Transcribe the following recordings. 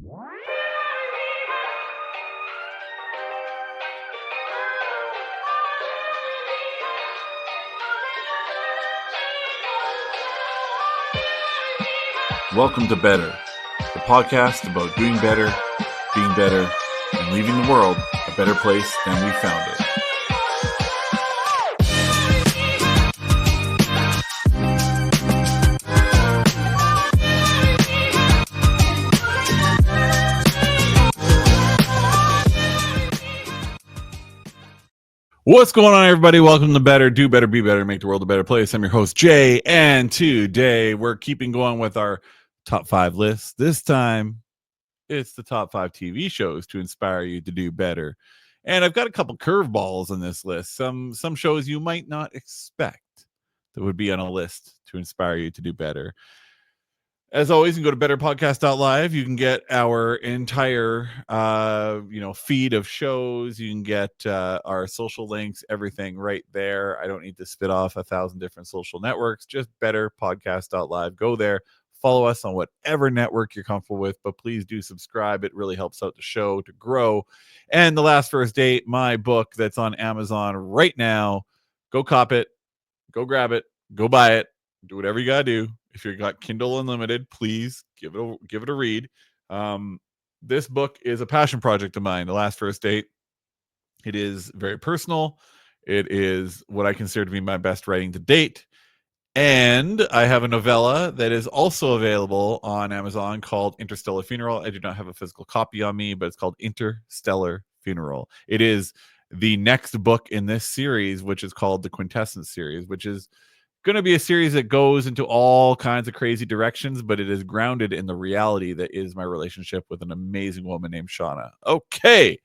Welcome to Better, the podcast about doing better, being better, and leaving the world a better place than we found it. What's going on, everybody? Welcome to Better, Do Better, Be Better, Make the World a Better Place. I'm your host, Jay, and today we're keeping going with our top 5 list. This time, it's the top 5 TV shows to inspire you to do better. And I've got a couple curveballs on this list. Some shows you might not expect that would be on a list to inspire you to do better. As always, you can go to betterpodcast.live. You can get our entire feed of shows. You can get our social links, everything right there. I don't need to spit off 1,000 different social networks. Just betterpodcast.live. Go there. Follow us on whatever network you're comfortable with, but please do subscribe. It really helps out the show to grow. And The Last First Date, my book that's on Amazon right now. Go cop it. Go grab it. Go buy it. Do whatever you gotta do. If you've got Kindle Unlimited, please give it a read. This book is a passion project of mine, The Last First Date. It is very personal. It is what I consider to be my best writing to date. And I have a novella that is also available on Amazon called Interstellar Funeral. I do not have a physical copy on me, but it's called Interstellar Funeral. It is the next book in this series, which is called the Quintessence series, which is going to be a series that goes into all kinds of crazy directions, but it is grounded in the reality that is my relationship with an amazing woman named Shauna. Okay.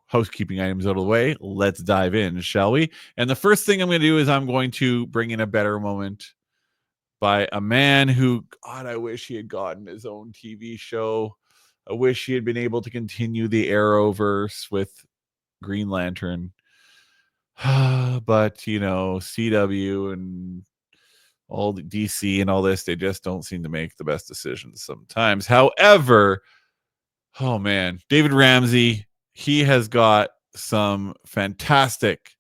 Housekeeping items out of the way. Let's dive in, shall we? And the first thing I'm going to do is I'm going to bring in a better moment by a man who, God, I wish he had gotten his own TV show. I wish he had been able to continue the Arrowverse with Green Lantern. But, CW and all the DC and all this, they just don't seem to make the best decisions sometimes. However, oh man, David Ramsey, he has got some fantastic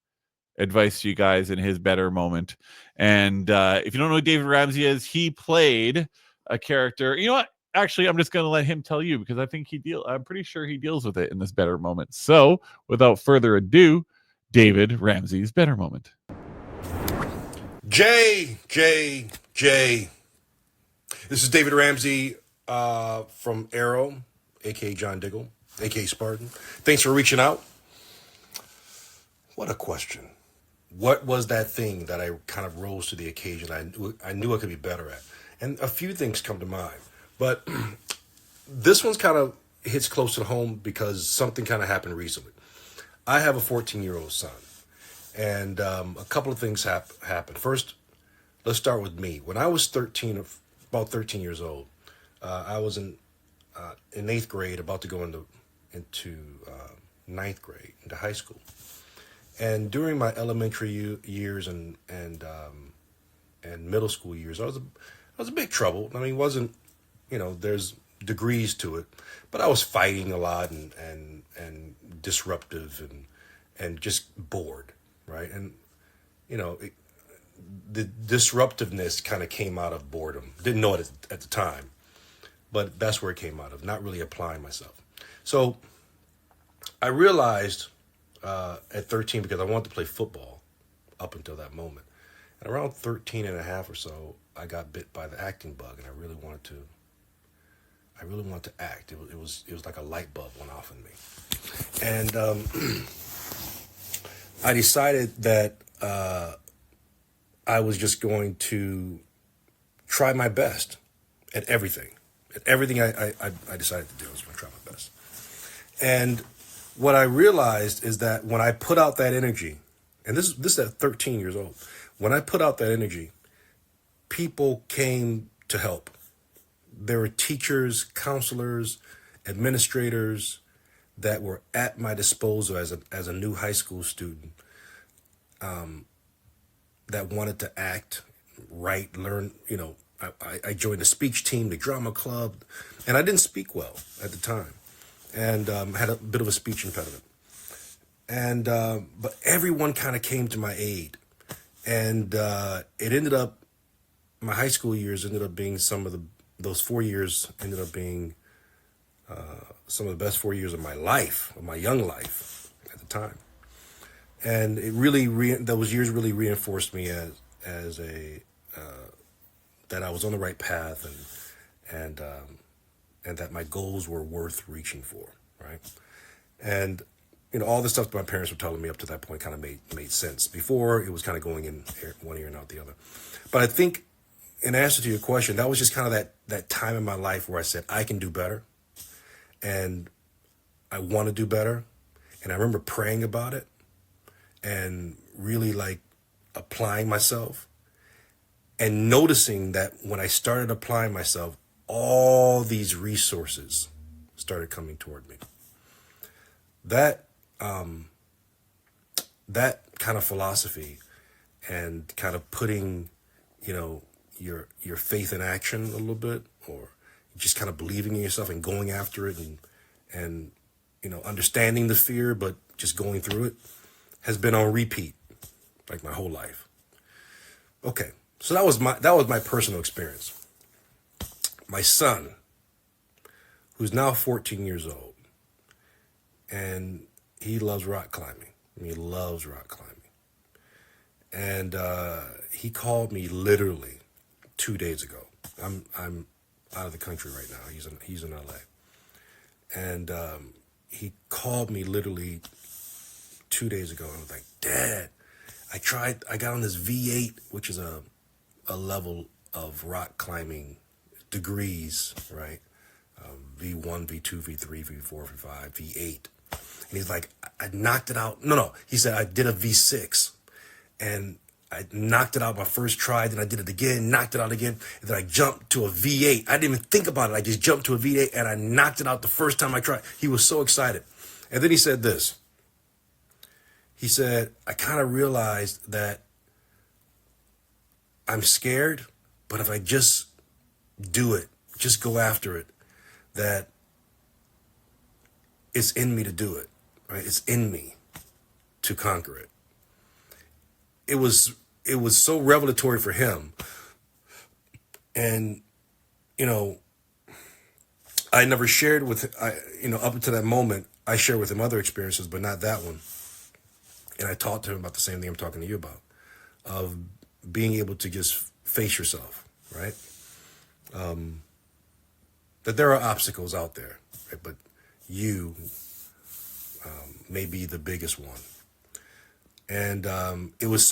advice to you guys in his better moment. And if you don't know who David Ramsey is, he played a character. You know what? Actually, I'm just going to let him tell you because I think I'm pretty sure he deals with it in this better moment. So without further ado, David Ramsey's better moment. Jay. This is David Ramsey from Arrow, a.k.a. John Diggle, a.k.a. Spartan. Thanks for reaching out. What a question. What was that thing that I kind of rose to the occasion I knew I could be better at? And a few things come to mind. But this one's kind of hits close to home because something kind of happened recently. I have a 14-year-old son, and a couple of things happened. First, let's start with me. When I was about 13 years old, I was in 8th grade, about to go into 9th grade, into high school. And during my elementary years and middle school years, I was a big trouble. I mean, it wasn't, there's degrees to it, but I was fighting a lot and disruptive and just bored, right? And the disruptiveness kind of came out of boredom. Didn't know it at the time, but that's where it came out of, not really applying myself. So I realized at 13, because I wanted to play football up until that moment, and around 13 and a half or so, I got bit by the acting bug, and I really wanted to act. It was like a light bulb went off in me. And I decided that I was just going to try my best at everything. At everything I decided to do, I was going to try my best. And what I realized is that when I put out that energy, and this is at 13 years old, when I put out that energy, people came to help. There were teachers, counselors, administrators that were at my disposal as a new high school student, that wanted to act, write, learn, I joined the speech team, the drama club, and I didn't speak well at the time, and had a bit of a speech impediment. And but everyone kind of came to my aid, and it ended up, my high school years ended up being those 4 years ended up being some of the best 4 years of my life, of my young life at the time. And it really those years really reinforced me as a that I was on the right path, and that my goals were worth reaching for, right? And all the stuff that my parents were telling me up to that point kind of made sense. Before, it was kind of going in one ear and out the other. But I think, in answer to your question, that was just kind of that time in my life where I said, I can do better, and I want to do better. And I remember praying about it and really like applying myself, and noticing that when I started applying myself, all these resources started coming toward me. That kind of philosophy, and kind of putting, your faith in action a little bit, or just kind of believing in yourself and going after it, and understanding the fear but just going through it, has been on repeat like my whole life. Okay, so that was my personal experience. My son, who's now 14 years old, and he loves rock climbing. He loves rock climbing. And he called me literally 2 days ago. I'm out of the country right now. He's in LA. And he called me literally 2 days ago, and was like, Dad, I got on this V8, which is a level of rock climbing degrees, right? V1, V2, V3, V4, V5, V8. And he's like, I knocked it out. No. He said, I did a V6, and I knocked it out my first try. Then I did it again, knocked it out again. And then I jumped to a V8. I didn't even think about it. I just jumped to a V8, and I knocked it out the first time I tried. He was so excited. And then he said this. He said, I kind of realized that I'm scared, but if I just do it, just go after it, that it's in me to do it, right? It's in me to conquer it. It was so revelatory for him. And, I never shared with, up until that moment, I shared with him other experiences, but not that one. And I talked to him about the same thing I'm talking to you about, of being able to just face yourself, right? That there are obstacles out there, right? But you may be the biggest one. And it was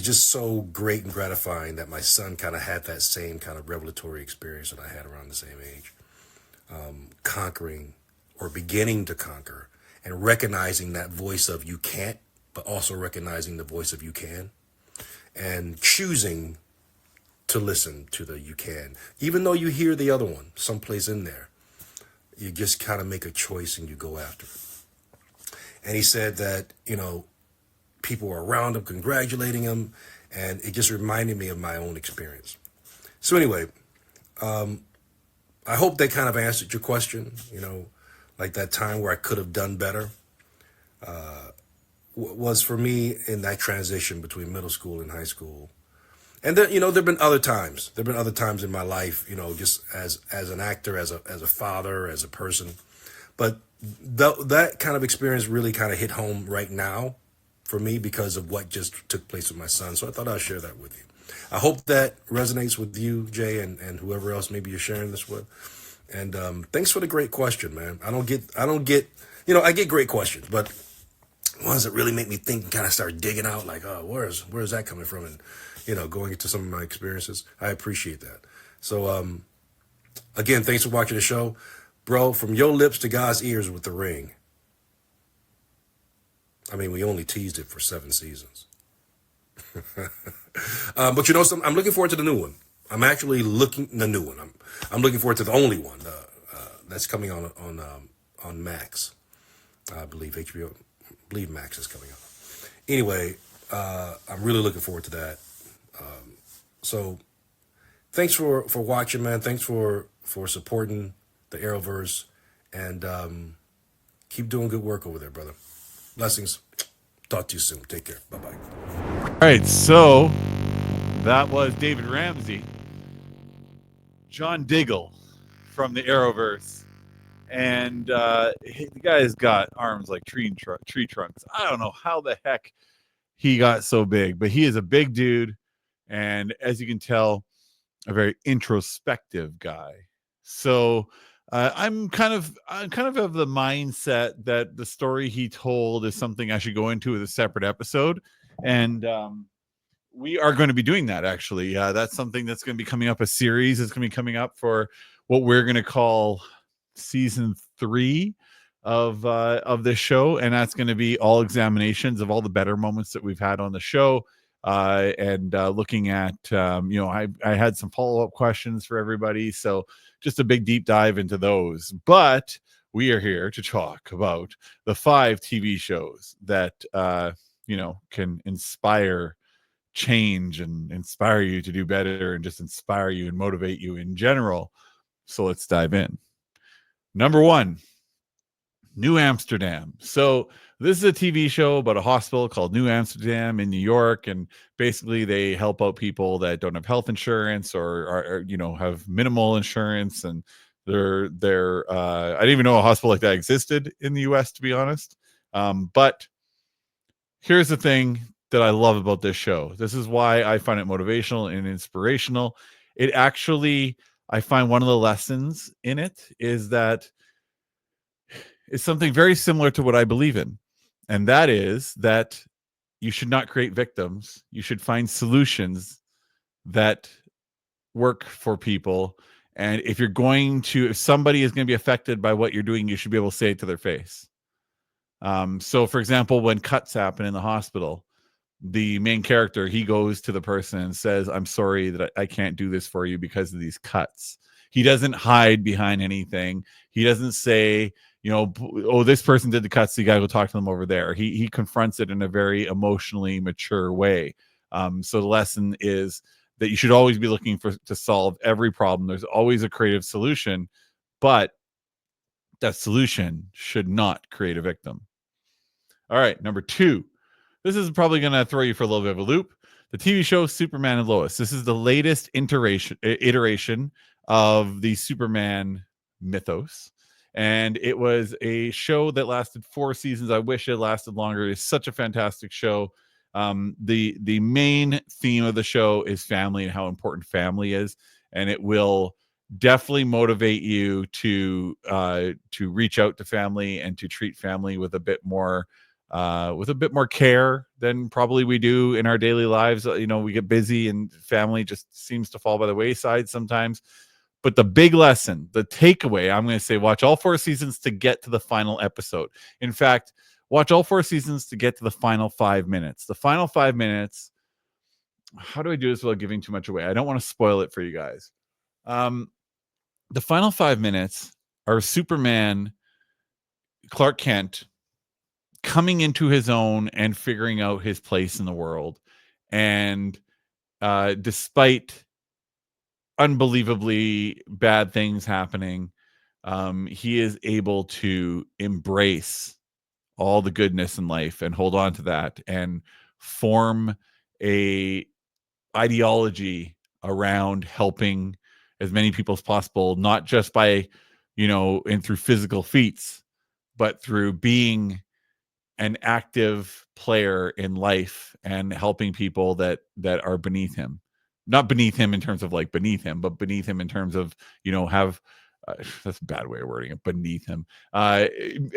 just so great and gratifying that my son kind of had that same kind of revelatory experience that I had around the same age, conquering, or beginning to conquer, and recognizing that voice of you can't, but also recognizing the voice of you can, and choosing to listen to the you can, even though you hear the other one someplace in there. You just kind of make a choice and you go after it. And he said that, people were around him congratulating him, and it just reminded me of my own experience. So anyway, I hope that kind of answered your question, like that time where I could have done better. Was for me in that transition between middle school and high school. And then, there've been other times. There've been other times in my life, just as an actor, as a father, as a person. But that kind of experience really kind of hit home right now for me because of what just took place with my son. So I thought I'd share that with you. I hope that resonates with you, Jay, and whoever else maybe you're sharing this with. And thanks for the great question, man. I get great questions, but ones that really make me think and kind of start digging out, like, oh, where's that coming from? And, going into some of my experiences. I appreciate that. So, again, thanks for watching the show. Bro, from your lips to God's ears with The Ring. I mean, we only teased it for 7 seasons. But something? I'm looking forward to the new one. I'm actually the new one. I'm looking forward to the only one that's coming on Max. I believe HBO. I believe Max is coming out. Anyway, I'm really looking forward to that. So thanks for watching, man. Thanks for supporting the Arrowverse, and keep doing good work over there, brother. Blessings. Talk to you soon. Take care. Bye bye. All right, so that was David Ramsey, John Diggle from the Arrowverse, and the guy's got arms like tree trunks. I don't know how the heck he got so big, but he is a big dude, and as you can tell, a very introspective guy. So I'm kind of the mindset that the story he told is something I should go into as a separate episode, and we are going to be doing that actually. That's something that's going to be coming up. A series is going to be coming up for what we're going to call season 3 of this show, and that's going to be all examinations of all the better moments that we've had on the show, and looking at I had some follow-up questions for everybody, so just a big deep dive into those. But we are here to talk about the 5 TV shows that can inspire change and inspire you to do better and just inspire you and motivate you in general. So let's dive in. Number 1, New Amsterdam. So this is a TV show about a hospital called New Amsterdam in New York, and basically they help out people that don't have health insurance or have minimal insurance, and they're I didn't even know a hospital like that existed in the US, to be honest. But here's the thing that I love about this show. This is why I find it motivational and inspirational. It actually, I find one of the lessons in it is that it's something very similar to what I believe in. And that is that you should not create victims. You should find solutions that work for people. And if somebody is going to be affected by what you're doing, you should be able to say it to their face. So for example, when cuts happen in the hospital, the main character, he goes to the person and says, I'm sorry that I can't do this for you because of these cuts. He doesn't hide behind anything. He doesn't say, oh, this person did the cuts, so you gotta go talk to them over there. He confronts it in a very emotionally mature way. So the lesson is that you should always be looking to solve every problem. There's always a creative solution, but that solution should not create a victim. All right, number 2. This is probably going to throw you for a little bit of a loop. The TV show Superman and Lois. This is the latest iteration of the Superman mythos. And it was a show that lasted 4 seasons. I wish it lasted longer. It's such a fantastic show. The main theme of the show is family and how important family is. And it will definitely motivate you to reach out to family and to treat family with a bit more care than probably we do in our daily lives. We get busy and family just seems to fall by the wayside sometimes. But the big lesson, the takeaway, I'm going to say, watch all 4 seasons to get to the final episode. In fact, watch all 4 seasons to get to the final 5 minutes. The final 5 minutes, how do I do this without giving too much away? I don't want to spoil it for you guys. The final 5 minutes are Superman, Clark Kent, coming into his own and figuring out his place in the world. And despite unbelievably bad things happening, he is able to embrace all the goodness in life and hold on to that and form a ideology around helping as many people as possible, not just by, and through physical feats, but through being an active player in life and helping people that are beneath him. Not beneath him in terms of like beneath him, but beneath him in terms of, have that's a bad way of wording it, beneath him.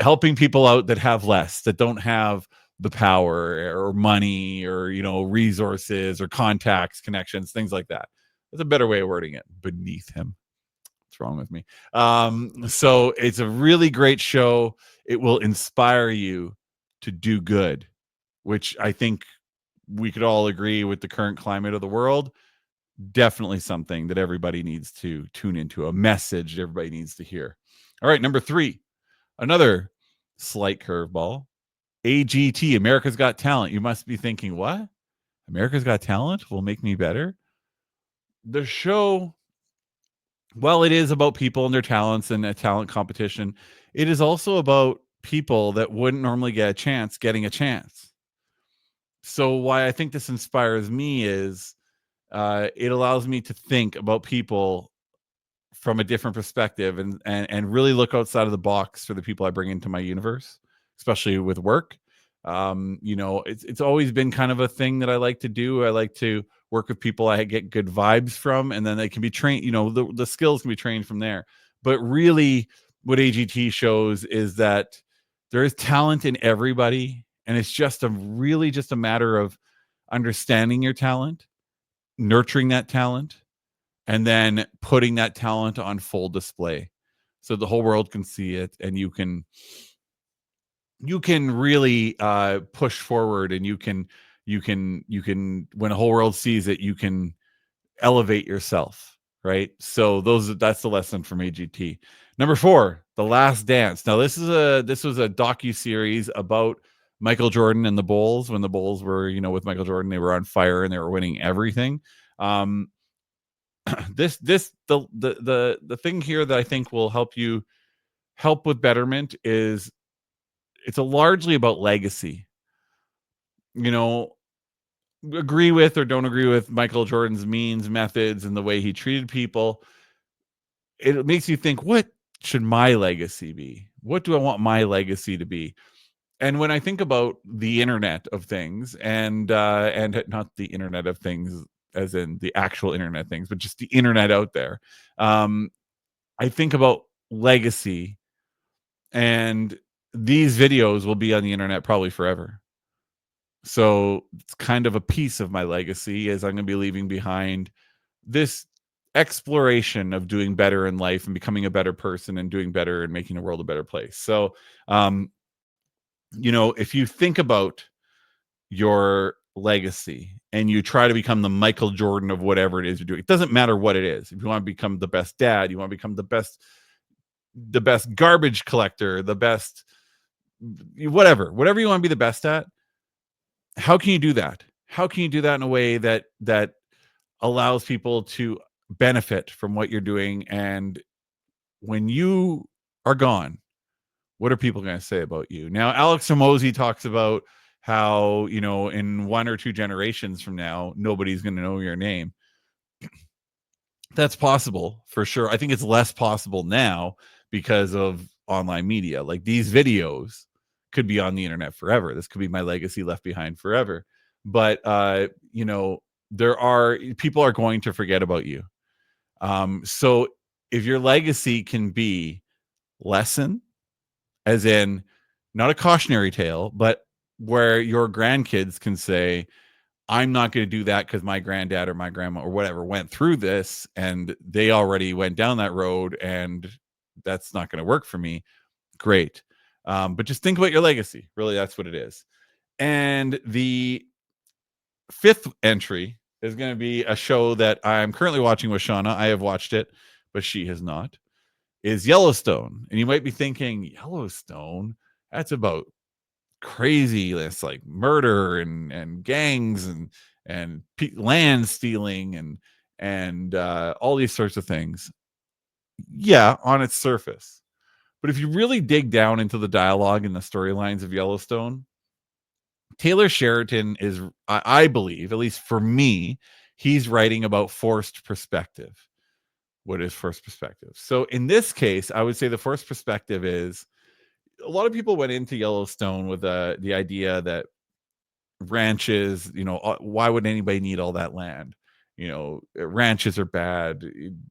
Helping people out that have less, that don't have the power or money or, resources or contacts, connections, things like that. That's a better way of wording it. Beneath him. What's wrong with me? So it's a really great show. It will inspire you to do good, which I think we could all agree with the current climate of the world. Definitely something that everybody needs to tune into, a message that everybody needs to hear. All right, number 3, another slight curveball. AGT, America's Got Talent. You must be thinking, what? America's Got Talent will make me better? the show, while it is about people and their talents and a talent competition, it is also about people that wouldn't normally get a chance getting a chance. So why I think this inspires me is it allows me to think about people from a different perspective, and really look outside of the box for the people I bring into my universe, especially with work. It's always been kind of a thing that I like to do. I like to work with people I get good vibes from, and then they can be trained. The skills can be trained from there. But really, what AGT shows is that there is talent in everybody, and it's just a matter of understanding your talent, nurturing that talent, and then putting that talent on full display so the whole world can see it, and you can really push forward, and you can when a whole world sees it, you can elevate yourself, right? So that's the lesson from AGT. Number 4, The Last Dance. Now this was a docu-series about Michael Jordan and the Bulls. When the Bulls were, with Michael Jordan, they were on fire and they were winning everything. The thing here that I think will help with betterment is it's largely about legacy. You know, agree with or don't agree with Michael Jordan's means, methods, and the way he treated people. It makes you think, what should my legacy be? What do I want my legacy to be? And when I think about the Internet of Things, and not the Internet of Things as in the actual Internet of Things, but just the Internet out there, I think about legacy, and these videos will be on the Internet probably forever. So it's kind of a piece of my legacy, as I'm going to be leaving behind this exploration of doing better in life and becoming a better person and doing better and making the world a better place. So, if you think about your legacy and you try to become the Michael Jordan of whatever it is you're doing, it doesn't matter what it is. If you want to become the best dad, you want to become the best garbage collector, the best whatever you want to be the best at. How can you do that? How can you do that in a way that allows people to benefit from what you're doing? And when you are gone, what are people going to say about you? Now, Alex Hormozy talks about how, in 1 or 2 generations from now, nobody's going to know your name. That's possible for sure. I think it's less possible now because of online media. Like, these videos could be on the internet forever. This could be my legacy left behind forever. But people are going to forget about you. So if your legacy can be lesson, as in not a cautionary tale, but where your grandkids can say, I'm not going to do that because my granddad or my grandma or whatever went through this and they already went down that road, and that's not going to work for me. Great. But just think about your legacy. Really, that's what it is. And the 5th entry is going to be a show that I'm currently watching with Shauna. I have watched it, but she has not. Is Yellowstone. And you might be thinking, Yellowstone? That's about craziness, like murder and gangs and land stealing and all these sorts of things. Yeah, on its surface. But if you really dig down into the dialogue and the storylines of Yellowstone, Taylor Sheridan is, I believe, at least for me, he's writing about forced perspective. What is forced perspective? So in this case, I would say the forced perspective is, a lot of people went into Yellowstone with the idea that ranches, why would anybody need all that land? Ranches are bad.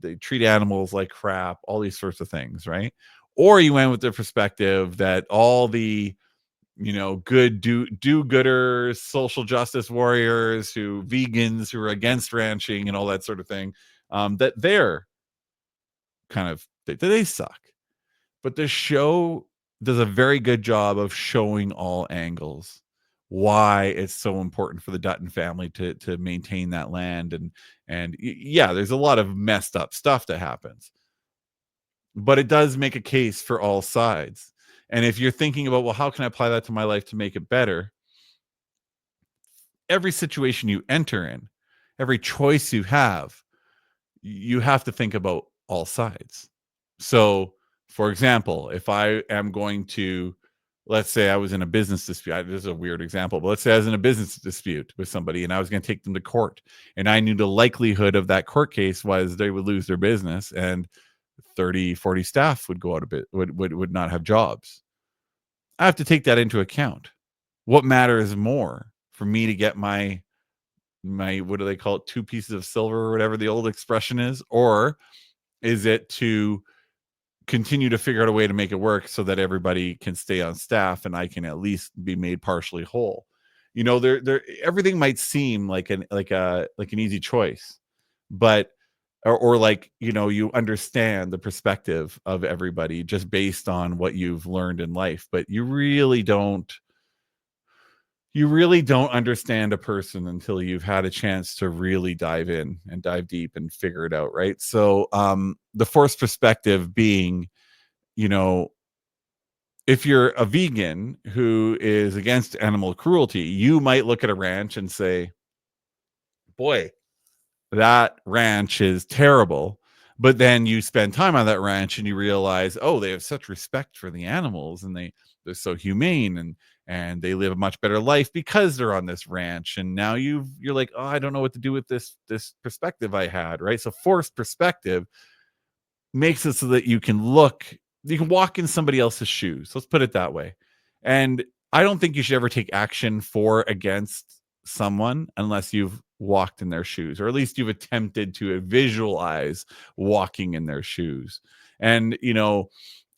They treat animals like crap, all these sorts of things, right? Or you went with the perspective that all the, good do-gooders, social justice warriors, vegans who are against ranching and all that sort of thing, that they're kind of, they suck. But the show does a very good job of showing all angles, why it's so important for the Dutton family to maintain that land. And yeah, there's a lot of messed up stuff that happens, but it does make a case for all sides. And if you're thinking about, well, how can I apply that to my life to make it better? Every situation you enter in, every choice you have, you have to think about all sides. So, for example, if I am going to, let's say I was in a business dispute. This is a weird example, but let's say I was in a business dispute with somebody and I was going to take them to court, and I knew the likelihood of that court case was they would lose their business and 30, 40 staff would go out of it, would not have jobs. I have to take that into account. What matters more for me to get my what do they call it, 2 pieces of silver or whatever the old expression is, or is it to continue to figure out a way to make it work so that everybody can stay on staff and I can at least be made partially whole? You know, there everything might seem like an easy choice, but or like, you know, you understand the perspective of everybody just based on what you've learned in life, but you really don't understand a person until you've had a chance to really dive in and dive deep and figure it out, right? So the forced perspective being, you know, if you're a vegan who is against animal cruelty, you might look at a ranch and say, boy, that ranch is terrible. But then you spend time on that ranch and you realize, oh, they have such respect for the animals, and they're so humane, and they live a much better life because they're on this ranch. And now you're like, oh, I don't know what to do with this perspective I had, right? So forced perspective makes it so that you can walk in somebody else's shoes. Let's put it that way. And I don't think you should ever take action for or against someone unless you've walked in their shoes, or at least you've attempted to visualize walking in their shoes. And, you know,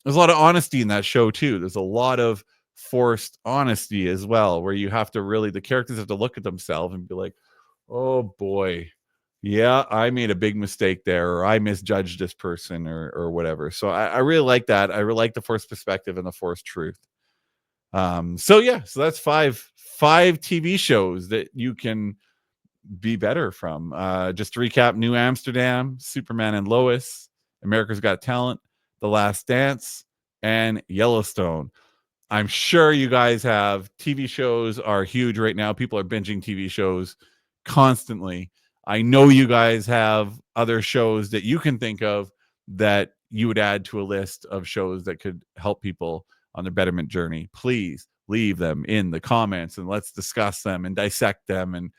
there's a lot of honesty in that show too. There's a lot of forced honesty as well, where you have to really, the characters have to look at themselves and be like, oh boy, yeah, I made a big mistake there, or I misjudged this person, or whatever. So I really like that. I really like the forced perspective and the forced truth. So that's five TV shows that you can be better from. Just to recap: New Amsterdam, Superman and Lois, America's Got Talent, The Last Dance, and Yellowstone. I'm sure you guys have. TV shows are huge right now. People are binging TV shows constantly. I know you guys have other shows that you can think of that you would add to a list of shows that could help people on their betterment journey. Please leave them in the comments and let's discuss them and dissect them and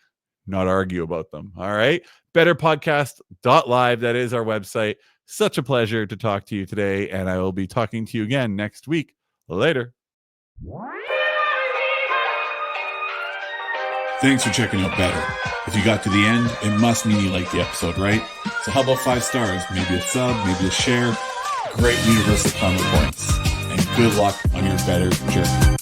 not argue about them. All right. Betterpodcast.live. That is our website. Such a pleasure to talk to you today. And I will be talking to you again next week. Later. Thanks for checking out Better. If you got to the end, it must mean you liked the episode, right? So how about 5 stars, maybe a sub, maybe a share? Great universal comment points. And good luck on your better journey.